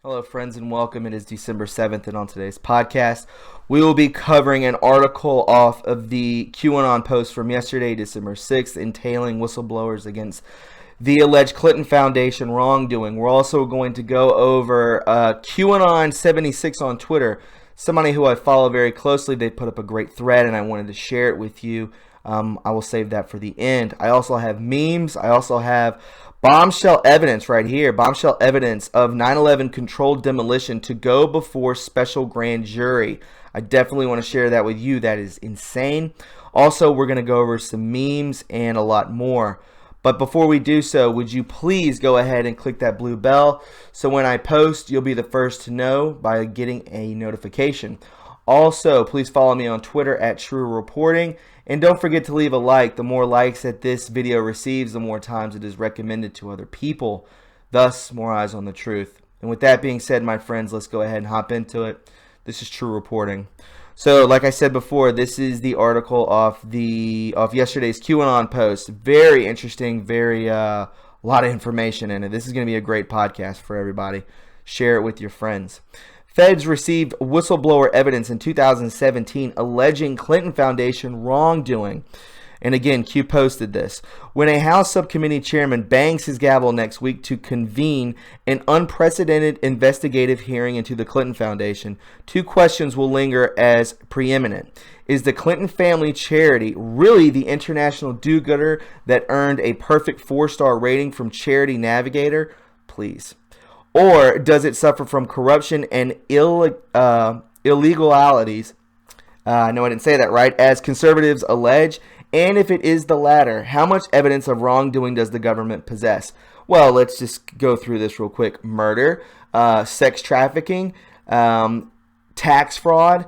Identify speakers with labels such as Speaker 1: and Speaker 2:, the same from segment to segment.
Speaker 1: Hello, friends, and welcome. It is December 7th, and on today's podcast, we will be covering an article off of the QAnon post from yesterday, December 6th, entailing whistleblowers against the alleged Clinton Foundation wrongdoing. We're also going to go over QAnon 76 on Twitter, somebody who I follow very closely. They put up a great thread, and I wanted to share it with you. I will save that for the end. I also have memes. I also have bombshell evidence right here. Bombshell evidence of 9/11 controlled demolition to go before special grand jury. I definitely want to share that with you. That is insane. Also, we're going to go over some memes and a lot more. But before we do so, would you please go ahead and click that blue bell so when I post, you'll be the first to know by getting a notification. Also, please follow me on Twitter at True Reporting. And don't forget to leave a like. The more likes that this video receives, the more times it is recommended to other people. Thus, more eyes on the truth. And with that being said, my friends, let's go ahead and hop into it. This is True Reporting. So, like I said before, this is the article off yesterday's QAnon post. Very interesting, very a lot of information in it. This is going to be a great podcast for everybody. Share it with your friends. Feds received whistleblower evidence in 2017 alleging Clinton Foundation wrongdoing. And again, Q posted this. When a House subcommittee chairman bangs his gavel next week to convene an unprecedented investigative hearing into the Clinton Foundation, two questions will linger as preeminent. Is the Clinton family charity really the international do-gooder that earned a perfect 4-star rating from Charity Navigator? Please. Or does it suffer from corruption and illegalities? No, I didn't say that right. As conservatives allege, and if it is the latter, how much evidence of wrongdoing does the government possess? Well, let's just go through this real quick. Murder, sex trafficking, tax fraud,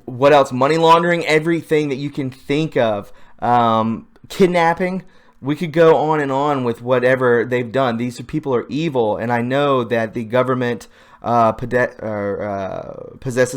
Speaker 1: what else? Money laundering, everything that you can think of. Kidnapping. We could go on and on with whatever they've done. These people are evil, and I know that the government possesses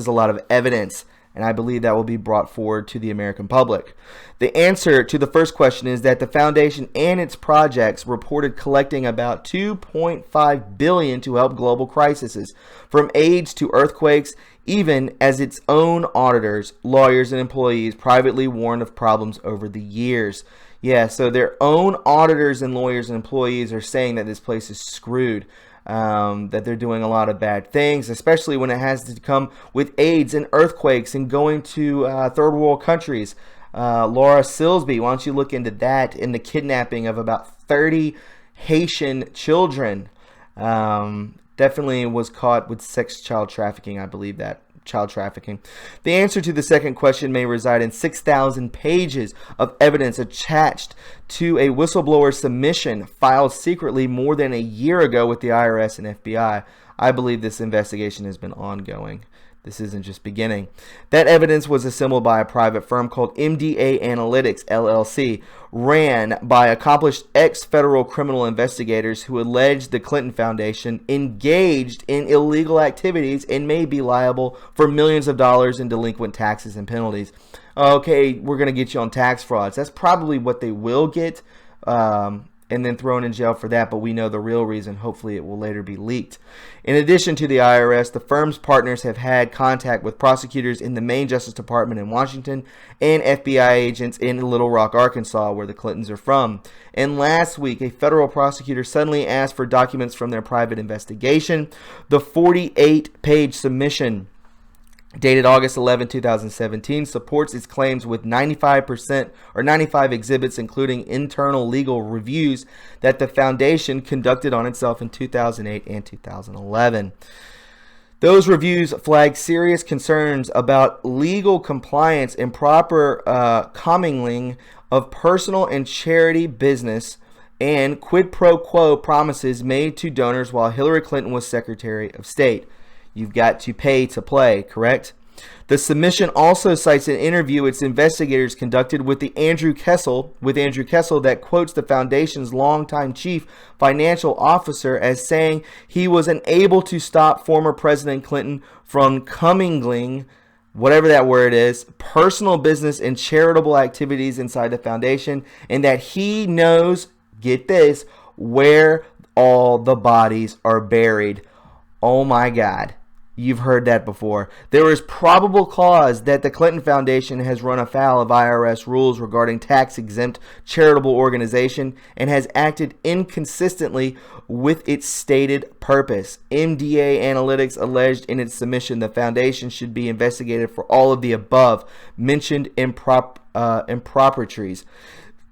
Speaker 1: a lot of evidence, and I believe that will be brought forward to the American public. The answer to the first question is that the foundation and its projects reported collecting about $2.5 billion to help global crises, from AIDS to earthquakes, even as its own auditors, lawyers, and employees privately warned of problems over the years. Yeah, so their own auditors and lawyers and employees are saying that this place is screwed, that they're doing a lot of bad things, especially when it has to come with AIDS and earthquakes and going to third world countries. Laura Silsby, why don't you look into that, and the kidnapping of about 30 Haitian children. Definitely was caught with sex child trafficking, I believe that. Child trafficking. The answer to the second question may reside in 6,000 pages of evidence attached to a whistleblower submission filed secretly more than a year ago with the IRS and FBI. I believe this investigation has been ongoing. This isn't just beginning. That evidence was assembled by a private firm called MDA Analytics, LLC, ran by accomplished ex-federal criminal investigators who alleged the Clinton Foundation engaged in illegal activities and may be liable for millions of dollars in delinquent taxes and penalties. Okay, we're going to get you on tax frauds. That's probably what they will get, and then thrown in jail for that, but we know the real reason. Hopefully it will later be leaked. In addition to the IRS, the firm's partners have had contact with prosecutors in the Maine Justice Department in Washington and FBI agents in Little Rock, Arkansas, where the Clintons are from. And last week, a federal prosecutor suddenly asked for documents from their private investigation. The 48-page submission, dated August 11, 2017, supports its claims with 95% or 95 exhibits, including internal legal reviews that the foundation conducted on itself in 2008 and 2011. Those reviews flag serious concerns about legal compliance and proper commingling of personal and charity business and quid pro quo promises made to donors while Hillary Clinton was Secretary of State. You've got to pay to play, correct? The submission also cites an interview its investigators conducted with Andrew Kessel that quotes the foundation's longtime chief financial officer as saying he was unable to stop former President Clinton from commingling, whatever that word is, personal business and charitable activities inside the foundation, and that he knows, get this, where all the bodies are buried. Oh my God. You've heard that before. There is probable cause that the Clinton Foundation has run afoul of IRS rules regarding tax-exempt charitable organization and has acted inconsistently with its stated purpose. MDA Analytics alleged in its submission the foundation should be investigated for all of the above mentioned improprieties.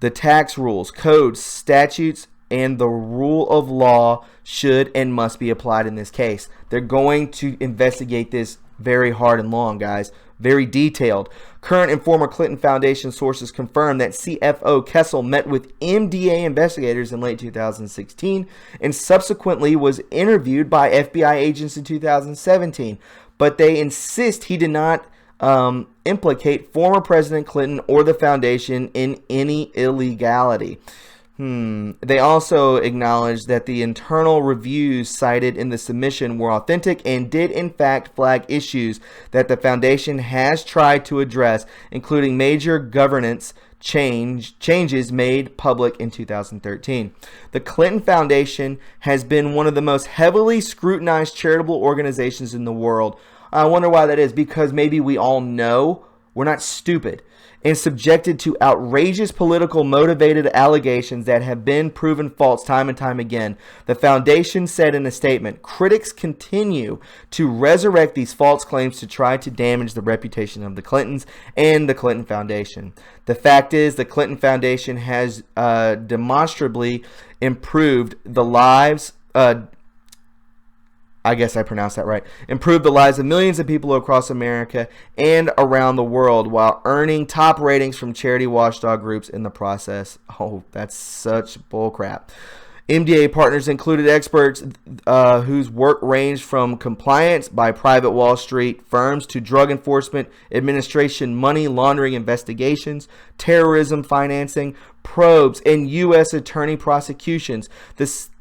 Speaker 1: The tax rules, codes, statutes, and the rule of law should and must be applied in this case. They're going to investigate this very hard and long, guys. Very detailed. Current and former Clinton Foundation sources confirm that CFO Kessel met with MDA investigators in late 2016 and subsequently was interviewed by FBI agents in 2017. But they insist he did not implicate former President Clinton or the foundation in any illegality. They also acknowledged that the internal reviews cited in the submission were authentic and did in fact flag issues that the foundation has tried to address, including major governance changes made public in 2013. The Clinton Foundation has been one of the most heavily scrutinized charitable organizations in the world. I wonder why that is, because maybe we all know we're not stupid, and subjected to outrageous political motivated allegations that have been proven false time and time again. The foundation said in a statement, critics continue to resurrect these false claims to try to damage the reputation of the Clintons and the Clinton Foundation. The fact is, the Clinton Foundation has demonstrably improved the lives I guess I pronounced that right. Improved the lives of millions of people across America and around the world while earning top ratings from charity watchdog groups in the process. Oh, that's such bullcrap. MDA partners included experts whose work ranged from compliance by private Wall Street firms to Drug Enforcement Administration money laundering investigations, terrorism financing, probes, and U.S. attorney prosecutions.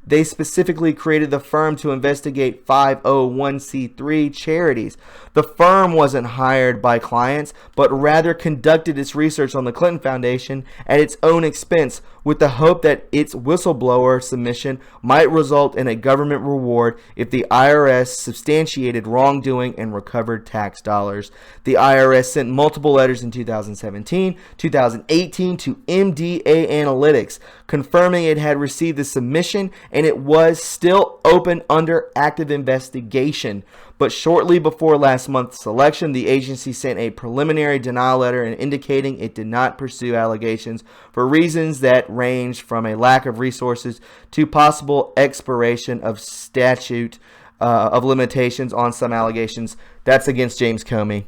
Speaker 1: They specifically created the firm to investigate 501c3 charities. The firm wasn't hired by clients, but rather conducted its research on the Clinton Foundation at its own expense, with the hope that its whistleblower submission might result in a government reward if the IRS substantiated wrongdoing and recovered tax dollars. The IRS sent multiple letters in 2017, 2018 to MDA Analytics, confirming it had received the submission and it was still open under active investigation. But shortly before last month's election, the agency sent a preliminary denial letter indicating it did not pursue allegations for reasons that ranged from a lack of resources to possible expiration of statute of limitations on some allegations. That's against James Comey.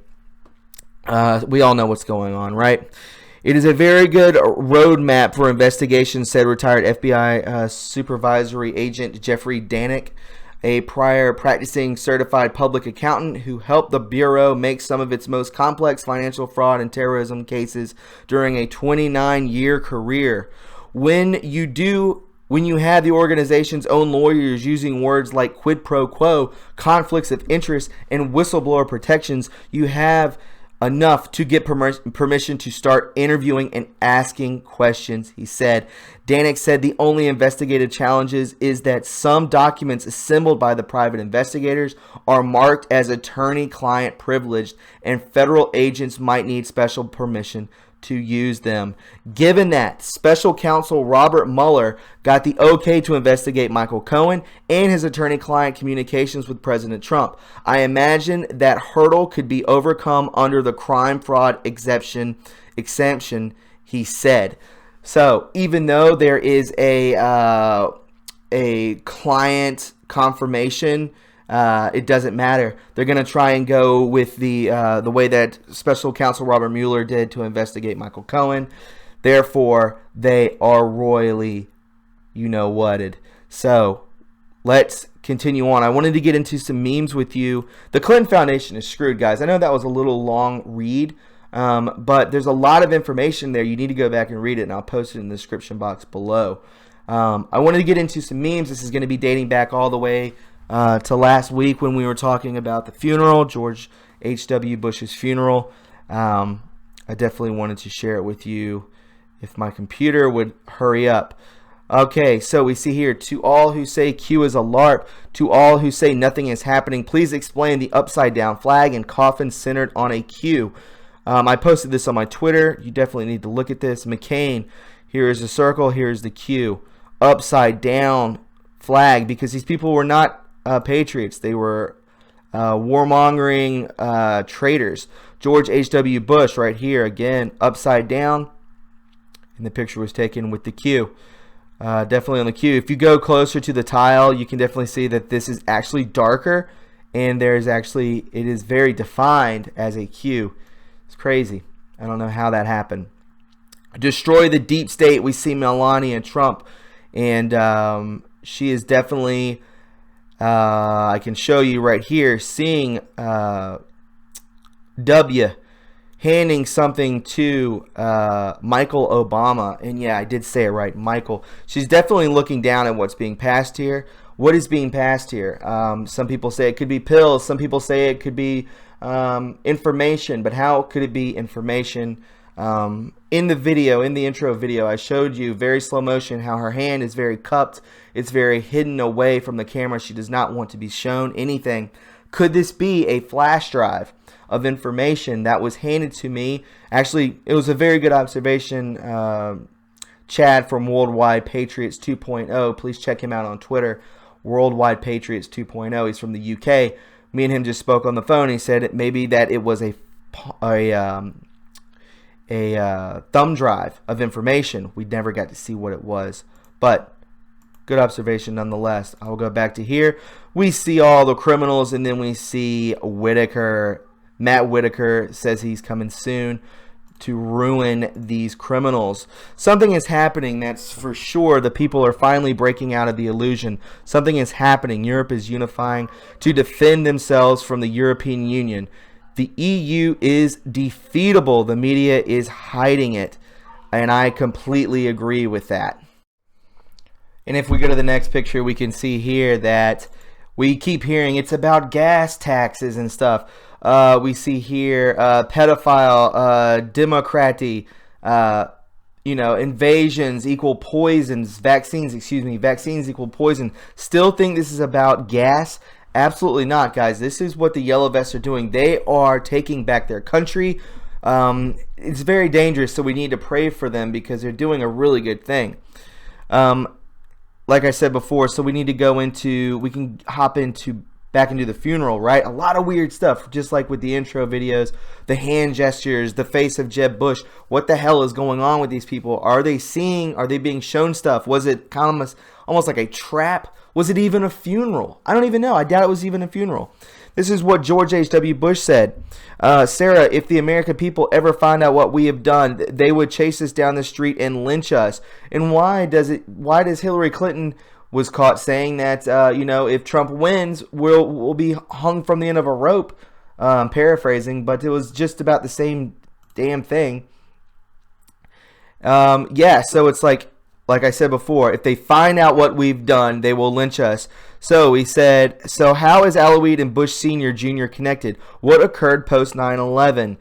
Speaker 1: We all know what's going on, right? It is a very good roadmap for investigations, said retired FBI supervisory agent Jeffrey Danek, a prior practicing certified public accountant who helped the Bureau make some of its most complex financial fraud and terrorism cases during a 29-year career. When you have the organization's own lawyers using words like quid pro quo, conflicts of interest, and whistleblower protections, you have enough to get permission to start interviewing and asking questions, he said. Danek said the only investigative challenges is that some documents assembled by the private investigators are marked as attorney-client privileged, and federal agents might need special permission to use them. Given that, special counsel Robert Mueller got the okay to investigate Michael Cohen and his attorney-client communications with President Trump, I imagine that hurdle could be overcome under the crime fraud exemption, he said. So even though there is a client confirmation, it doesn't matter. They're going to try and go with the way that special counsel Robert Mueller did to investigate Michael Cohen. Therefore, they are royally you-know-whatted. So let's continue on. I wanted to get into some memes with you. The Clinton Foundation is screwed, guys. I know that was a little long read, but there's a lot of information there. You need to go back and read it, and I'll post it in the description box below. I wanted to get into some memes. This is going to be dating back all the way to last week when we were talking about the funeral, George H.W. Bush's funeral. I definitely wanted to share it with you if my computer would hurry up. Okay, so we see here, to all who say Q is a LARP, to all who say nothing is happening, please explain the upside down flag and coffin centered on a Q. I posted this on my Twitter. You definitely need to look at this. McCain, here is the circle, here is the Q. Upside down flag, because these people were not patriots. They were warmongering traitors. George H.W. Bush right here, again, upside down. And the picture was taken with the Q. Definitely on the Q. If you go closer to the tile, you can definitely see that this is actually darker, and there's actually, it is very defined as a Q. It's crazy. I don't know how that happened. Destroy the deep state. We see Melania Trump, and she is definitely, I can show you right here, seeing W handing something to Michael Obama. And yeah, I did say it right, Michael. She's definitely looking down at what's being passed here. What is being passed here? Some people say it could be pills. Some people say it could be information. But how could it be information? In the video, in the intro video, I showed you very slow motion how her hand is very cupped. It's very hidden away from the camera. She does not want to be shown anything. Could this be a flash drive of information that was handed to me? Actually, it was a very good observation. Chad from Worldwide Patriots 2.0. Please check him out on Twitter. Worldwide Patriots 2.0. He's from the UK. Me and him just spoke on the phone. He said maybe that it was a thumb drive of information. We never got to see what it was, but good observation nonetheless. I will go back to here. We see all the criminals, and then we see Whitaker. Matt Whitaker says he's coming soon to ruin these criminals. Something is happening, that's for sure. The people are finally breaking out of the illusion. Something is happening. Europe is unifying to defend themselves from the European Union. The EU is defeatable. The media is hiding it. And I completely agree with that. And if we go to the next picture, we can see here that we keep hearing it's about gas taxes and stuff. We see here pedophile, democracy, invasions equal poisons, vaccines equal poison. Still think this is about gas? Absolutely not, guys. This is what the Yellow Vests are doing. They are taking back their country. It's very dangerous, so we need to pray for them because they're doing a really good thing. Like I said before, so we need to go into, we can hop into back into the funeral, right? A lot of weird stuff, just like with the intro videos, the hand gestures, the face of Jeb Bush. What the hell is going on with these people? Are they seeing, are they being shown stuff? Was it kind of almost like a trap? Was it even a funeral? I don't even know. I doubt it was even a funeral. This is what George H.W. Bush said. Sarah, if the American people ever find out what we have done, they would chase us down the street and lynch us. And why does Hillary Clinton was caught saying that, if Trump wins, we'll be hung from the end of a rope, paraphrasing, but it was just about the same damn thing. So it's like I said before, if they find out what we've done, they will lynch us. So he said, so how is Alawite and Bush Sr. Jr. connected? What occurred post 9/11?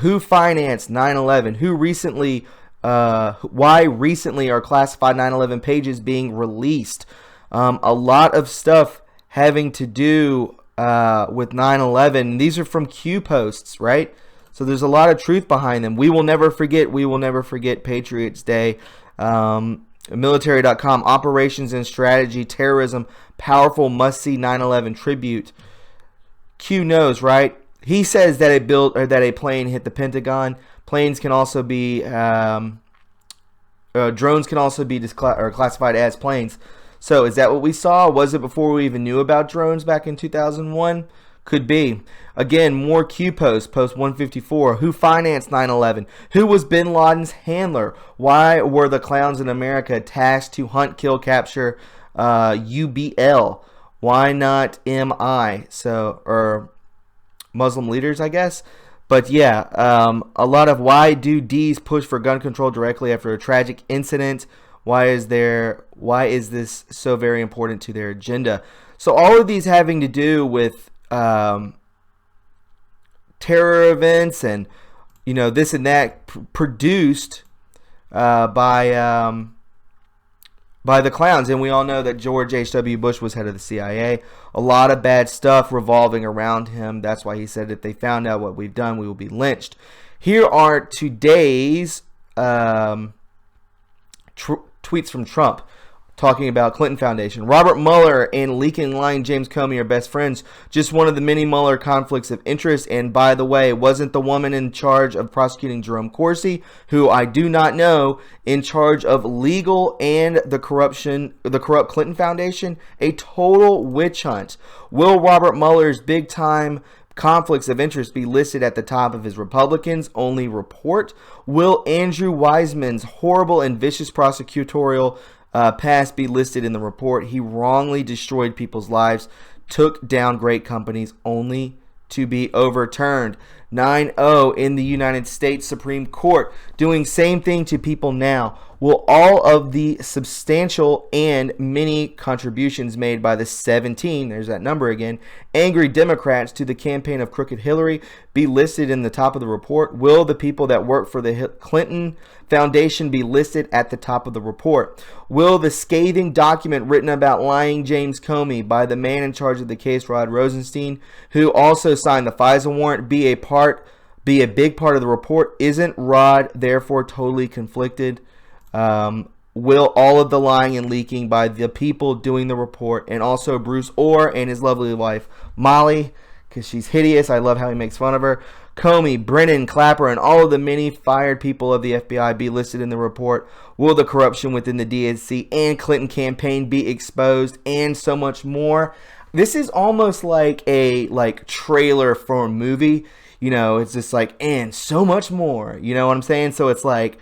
Speaker 1: Who financed 9/11? Who recently... why recently are classified 9/11 pages being released? A lot of stuff having to do with 9/11. These are from Q posts, right? So there's a lot of truth behind them. We will never forget. We will never forget Patriots Day. Military.com, operations and strategy, terrorism, powerful must-see 9/11 tribute. Q knows, right? He says that a plane hit the Pentagon. Planes can also be drones can also be classified as planes. So is that what we saw? Was it before we even knew about drones back in 2001? Could be. Again, more Q posts. Post 154. Who financed 9/11? Who was bin Laden's handler? Why were the clowns in America tasked to hunt, kill, capture UBL? Why not MI? Or Muslim leaders, I guess. But yeah, a lot of why do D's push for gun control directly after a tragic incident? Why is this so very important to their agenda? So all of these having to do with terror events and this and that produced by by the clowns. And we all know that George H.W. Bush was head of the CIA. A lot of bad stuff revolving around him. That's why he said if they found out what we've done, we will be lynched. Here are today's tweets from Trump talking about Clinton Foundation. Robert Mueller and leaking lying James Comey are best friends. Just one of the many Mueller conflicts of interest. And by the way, wasn't the woman in charge of prosecuting Jerome Corsi, who I do not know, in charge of legal and the corrupt Clinton Foundation? A total witch hunt. Will Robert Mueller's big time conflicts of interest be listed at the top of his Republicans only report? Will Andrew Weissman's horrible and vicious prosecutorial past be listed in the report? He wrongly destroyed people's lives, took down great companies, only to be overturned. 9-0 in the United States Supreme Court, doing same thing to people now. Will all of the substantial and many contributions made by the 17, there's that number again, angry Democrats to the campaign of crooked Hillary be listed in the top of the report? Will the people that work for the Clinton Foundation be listed at the top of the report? Will the scathing document written about lying James Comey by the man in charge of the case, Rod Rosenstein, who also signed the FISA warrant, be a big part of the report? Isn't Rod therefore totally conflicted? Will all of the lying and leaking by the people doing the report, and also Bruce Orr and his lovely wife Molly, because she's hideous, I love how he makes fun of her, Comey, Brennan, Clapper, and all of the many fired people of the FBI be listed in the report? Will the corruption within the DNC and Clinton campaign be exposed? And so much more. This is almost like a trailer for a movie. You know, it's just like, and so much more. You know what I'm saying? So it's like,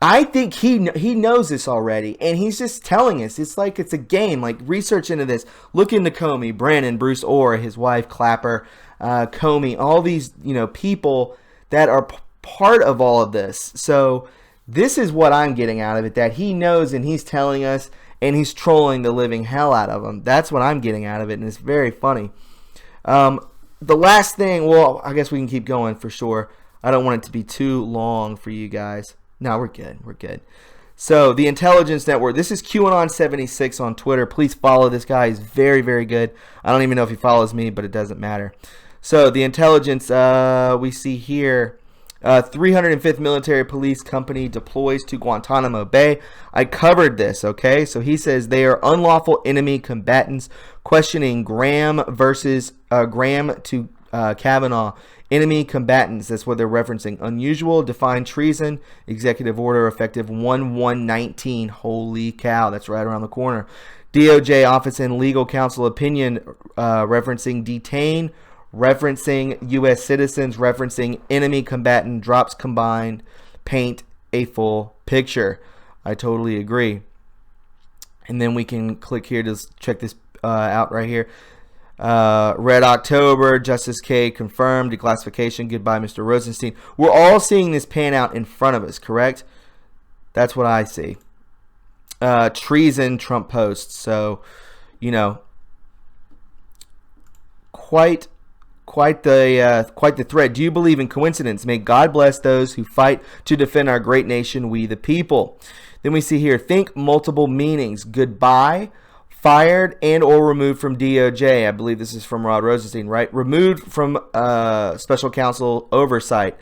Speaker 1: I think he knows this already, and he's just telling us. It's like it's a game. Like, research into this. Look into Comey, Brennan, Bruce Orr, his wife Clapper, Comey, all these people that are part of all of this. So this is what I'm getting out of it, that he knows and he's telling us, and he's trolling the living hell out of them. That's what I'm getting out of it, and it's very funny. The last thing, well, I guess we can keep going for sure. I don't want it to be too long for you guys. No, we're good. We're good. So, the Intelligence Network. This is QAnon76 on Twitter. Please follow this guy. He's very, very good. I don't even know if he follows me, but it doesn't matter. So, the intelligence we see here, 305th Military Police Company deploys to Guantanamo Bay. I covered this, okay? So, he says they are unlawful enemy combatants, questioning Graham to Kavanaugh. Enemy combatants, that's what they're referencing. Unusual, defined treason, executive order effective 1/1/19. Holy cow, that's right around the corner. DOJ Office and Legal Counsel opinion referencing detain, referencing U.S. citizens, referencing enemy combatant, drops combined, paint a full picture. I totally agree. And then we can click here to check this out right here. Red October, Justice K confirmed, declassification, goodbye Mr. Rosenstein. We're all seeing this pan out in front of us, correct? That's what I see. Treason, Trump posts. So, quite the thread. Do you believe in coincidence? May God bless those who fight to defend our great nation, we the people. Then we see here, think multiple meanings. Goodbye, fired and or removed from DOJ. I believe this is from Rod Rosenstein, right? Removed from special counsel oversight.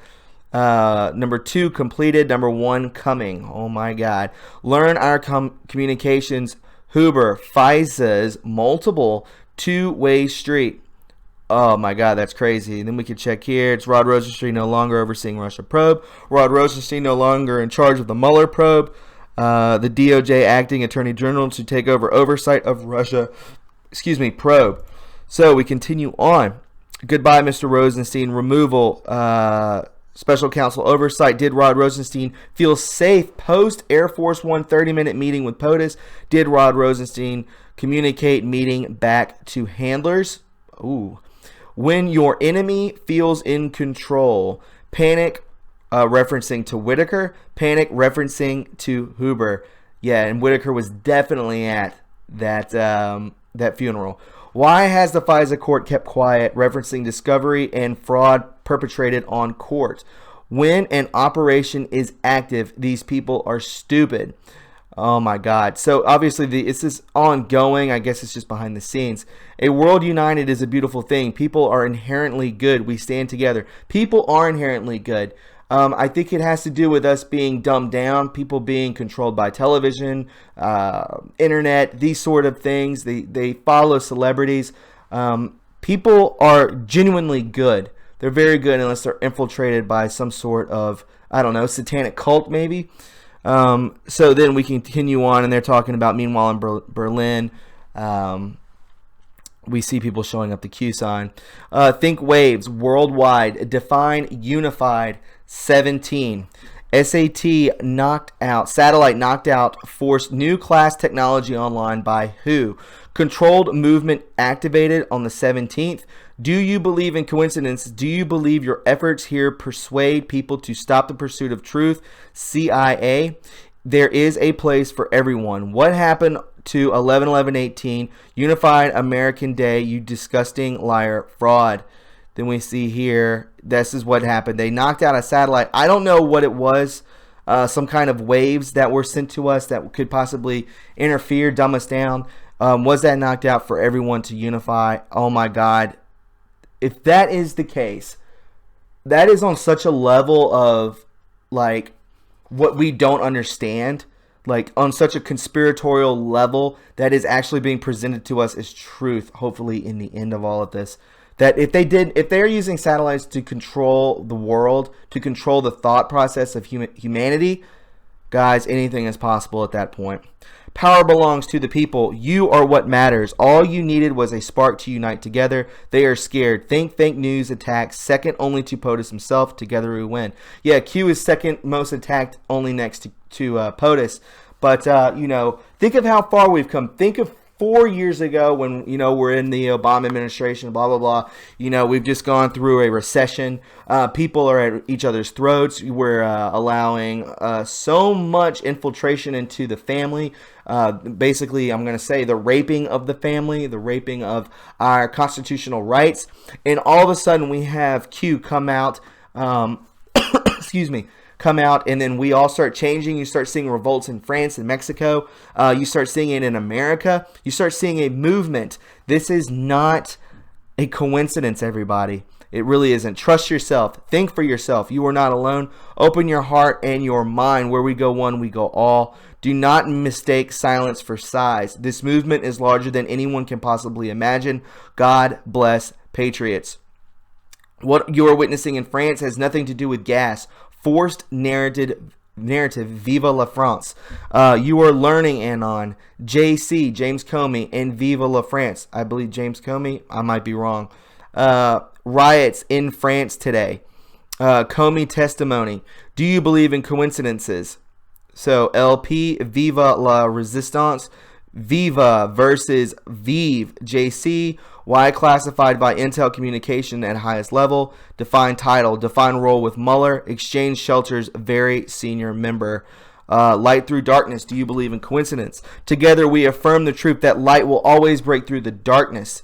Speaker 1: Number 2, completed. Number 1, coming. Oh my God. Learn our communications. Huber, FISA's multiple two-way street. Oh my God, that's crazy. Then we can check here. It's Rod Rosenstein no longer overseeing Russia probe. Rod Rosenstein no longer in charge of the Mueller probe. The DOJ acting attorney general to take over oversight of Russia, probe. So we continue on. Goodbye, Mr. Rosenstein. Removal, special counsel oversight. Did Rod Rosenstein feel safe post Air Force One 30-minute meeting with POTUS? Did Rod Rosenstein communicate meeting back to handlers? Ooh. When your enemy feels in control, panic. Referencing to Whitaker, panic referencing to Huber. Yeah, and Whitaker was definitely at that funeral. Why has the FISA court kept quiet, referencing discovery and fraud perpetrated on court? When an operation is active, these people are stupid. Oh my God. So obviously this is ongoing. I guess it's just behind the scenes. A world united is a beautiful thing. People are inherently good. We stand together. People are inherently good. I think it has to do with us being dumbed down, people being controlled by television, internet, these sort of things. They follow celebrities. People are genuinely good. They're very good unless they're infiltrated by some sort of, I don't know, satanic cult maybe. So then we continue on, and they're talking about, meanwhile, in Berlin, we see people showing up the Q sign. Think waves, worldwide, define unified, 17. SAT knocked out, satellite knocked out, forced new class technology online by who? Controlled movement activated on the 17th. Do you believe in coincidence? Do you believe your efforts here persuade people to stop the pursuit of truth? CIA. There is a place for everyone. What happened to 11/11/18? Unified American Day, you disgusting liar, fraud. Then we see here, this is what happened. They knocked out a satellite. I don't know what it was. Some kind of waves that were sent to us that could possibly interfere, dumb us down. Was that knocked out for everyone to unify? Oh my God. If that is the case, that is on such a level of like what we don't understand, like on such a conspiratorial level that is actually being presented to us as truth, hopefully in the end of all of this. That if they're using satellites to control the world, to control the thought process of humanity, guys, anything is possible at that point. Power belongs to the people. You are what matters. All you needed was a spark to unite together. They are scared. Think fake news attacks, second only to POTUS himself. Together we win. Yeah, Q is second most attacked, only next to POTUS. But, think of how far we've come. Think of 4 years ago when, we're in the Obama administration, blah, blah, blah. We've just gone through a recession. People are at each other's throats. We're allowing so much infiltration into the family. Basically, I'm going to say the raping of the family, the raping of our constitutional rights. And all of a sudden we have Q come out, come out, and then we all start changing. You start seeing revolts in France and Mexico. You start seeing it in America. You start seeing a movement. This is not a coincidence, everybody. It really isn't. Trust yourself. Think for yourself. You are not alone. Open your heart and your mind. Where we go one, we go all. Do not mistake silence for size. This movement is larger than anyone can possibly imagine. God bless patriots. What you are witnessing in France has nothing to do with gas. Forced narrative, Viva la France. You are learning, Anon. JC, James Comey, and Viva la France. I believe James Comey. I might be wrong. Riots in France today. Comey testimony. Do you believe in coincidences? So LP, Viva la Resistance. Viva versus Vive. JC. Why classified by Intel Communication at highest level? Define title. Define role with Mueller. Exchange Shelter's very senior member. Light through darkness. Do you believe in coincidence? Together we affirm the truth that light will always break through the darkness.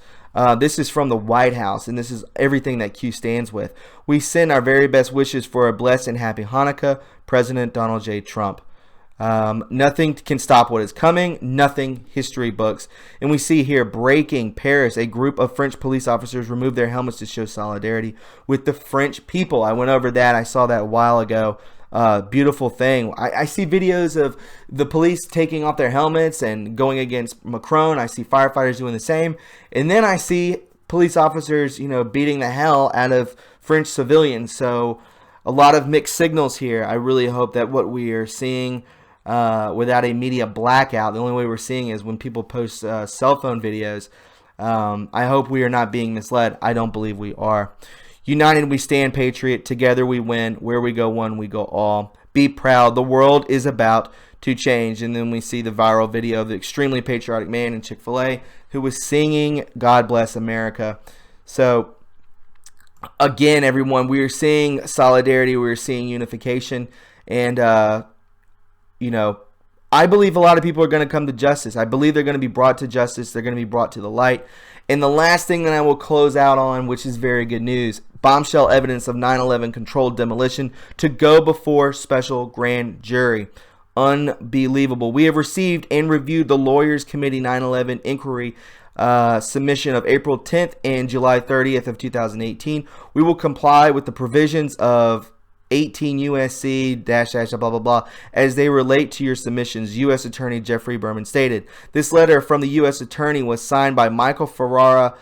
Speaker 1: This is from the White House, and this is everything that Q stands with. We send our very best wishes for a blessed and happy Hanukkah. President Donald J. Trump. Nothing can stop what is coming. Nothing, history books. And we see here, breaking Paris. A group of French police officers removed their helmets to show solidarity with the French people. I went over that. I saw that a while ago. Beautiful thing. I see videos of the police taking off their helmets and going against Macron. I see firefighters doing the same. And then I see police officers, beating the hell out of French civilians. So a lot of mixed signals here. I really hope that what we are seeing without a media blackout, the only way we're seeing is when people post cell phone videos. I hope we are not being misled. I don't believe we are. United we stand, patriot. Together we win. Where we go one, we go all. Be proud. The world is about to change. And then we see the viral video of the extremely patriotic man in Chick-fil-A who was singing God Bless America. So again, everyone, we are seeing solidarity. We are seeing unification. And I believe a lot of people are going to come to justice. I believe they're going to be brought to justice. They're going to be brought to the light. And the last thing that I will close out on, which is very good news, bombshell evidence of 9/11 controlled demolition to go before special grand jury. unbelievable. We have received and reviewed the Lawyers Committee 9/11 inquiry submission of April 10th and July 30th of 2018. We will comply with the provisions of 18 USC -- blah blah blah as they relate to your submissions, U.S. Attorney Jeffrey Berman stated. This letter from the U.S. Attorney was signed by Michael Ferrara,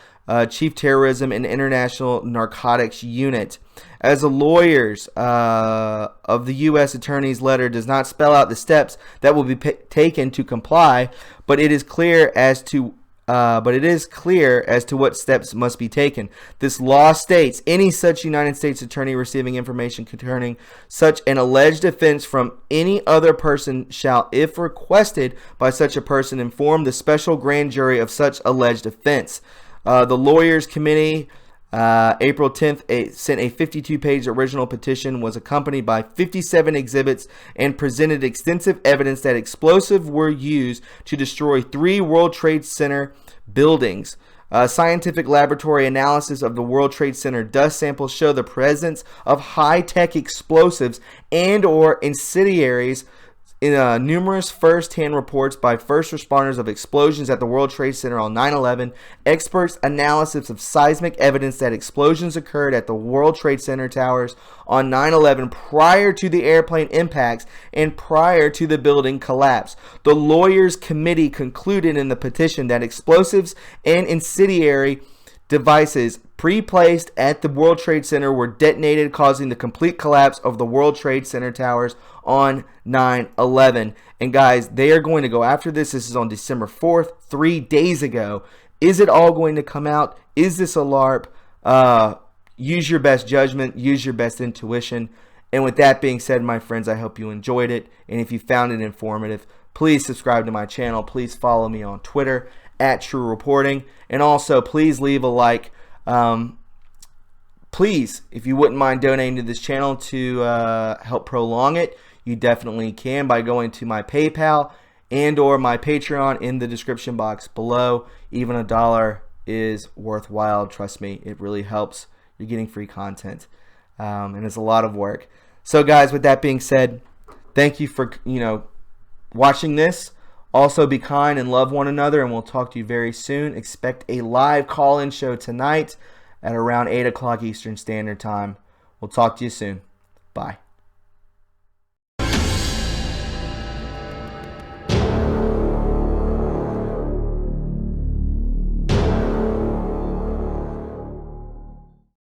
Speaker 1: Chief Terrorism and International Narcotics Unit. As the lawyers of the U.S. Attorney's letter does not spell out the steps that will be taken to comply, but it is clear as to what steps must be taken. This law states any such United States attorney receiving information concerning such an alleged offense from any other person shall, if requested by such a person, inform the special grand jury of such alleged offense. The Lawyers Committee, April 10th, sent a 52-page original petition, was accompanied by 57 exhibits, and presented extensive evidence that explosives were used to destroy 3 World Trade Center buildings. Scientific laboratory analysis of the World Trade Center dust samples show the presence of high-tech explosives and or incendiaries. In numerous first-hand reports by first responders of explosions at the World Trade Center on 9/11, experts' analysis of seismic evidence that explosions occurred at the World Trade Center towers on 9/11 prior to the airplane impacts and prior to the building collapse. The Lawyers Committee concluded in the petition that explosives and incendiary devices pre-placed at the World Trade Center were detonated, causing the complete collapse of the World Trade Center towers on 9/11. And guys, they are going to go after this. This is on December 4th, 3 days ago. Is it all going to come out? Is this a LARP? Use your best judgment. Use your best intuition. And with that being said, my friends, I hope you enjoyed it. And if you found it informative, please subscribe to my channel. Please follow me on Twitter at True Reporting. And also, please leave a like. Please, if you wouldn't mind donating to this channel to help prolong it, you definitely can by going to my PayPal and or my Patreon in the description box below. Even $1 is worthwhile. Trust me, it really helps. You're getting free content, and it's a lot of work. So guys, with that being said, thank you for watching this. Also, be kind and love one another, and we'll talk to you very soon. Expect a live call-in show tonight at around 8 o'clock Eastern Standard Time. We'll talk to you soon. Bye.